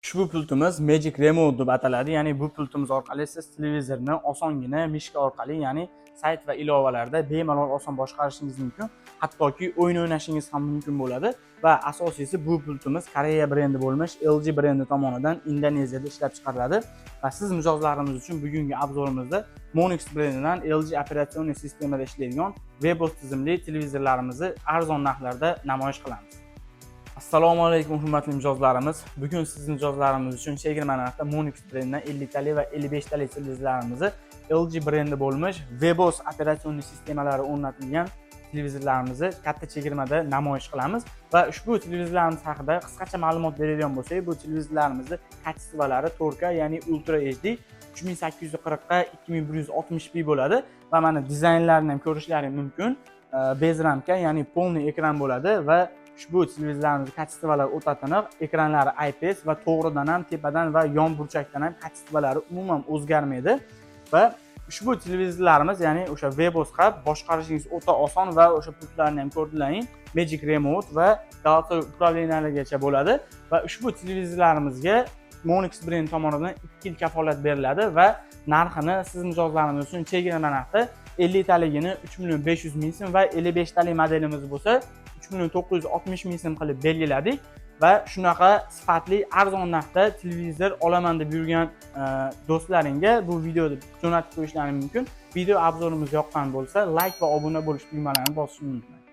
Ushbu pultimiz Magic Remote deb ataladi. Ya'ni bu pultimiz orqali siz televizorni osongina mishka orqali, ya'ni sayt va ilovalarda bemalol oson boshqarishingiz mumkin. Hattoki o'yin o'ynashingiz ham mumkin bo'ladi va asosiysi bu pultimiz Koreya brendi bo'lmish LG brendi tomonidan Indoneziyada ishlab chiqariladi va siz mijozlarimiz uchun bugungi obzorimizda Monix brendidan LG operatsion sistemada ishlaydigan Webos tizimli televizorlarimizni arzon narxlarda namoyish qilamiz. Assalomu alaykum hurmatli mijozlarimiz. Bugun siz mijozlarimiz uchun chegirma narxda Monix brendidan 50 talik va 55 talik televizorlarimizni LG brendi bo'lmish Webos operatsion sistemalari o'rnatilgan televizorlarimizni katta chegirmada namoyish qilamiz va ushbu televizorlarimiz haqida qisqacha ma'lumot beradigan bo'lsak, bu televizorlarimizni kачестволari 4K, ya'ni Ultra HD 3840 ga 2160p bo'ladi va mana dizaynlarini ham ko'rishlaring mumkin. Bez ramka, ya'ni polniy ekran bo'ladi va ushbu televizorlarimiz kачестволari o'ta tiniq, ekranlari IPS va to'g'ridan ham tepadan va yon burchakdan ham kачестволari umuman o'zgarmaydi va ushbu televizorlarimiz, ya'ni o'sha Webosga boshqarishingiz o'ta oson va o'sha pultlarni ham ko'rdilaring, Magic Remote va голосовой управленияларgacha bo'ladi va ushbu televizorlarimizga Monix brendi tomonidan 2 yil kafolat beriladi va narxini siz mijozlarimiz uchun chegirma narxda 50 taligini 3.500.000 so'm va 55 talik modelimiz bo'lsa 3.960.000 so'm qilib belgiladik va shunaqa sifatli arzon narxda televizor olaman deb yurgan do'stlaringga bu videoni jo'natib qo'yishlaring mumkin. Video obzorimiz yoqqan bo'lsa, like va obuna bo'lish tugmalarini bosishni unutmang.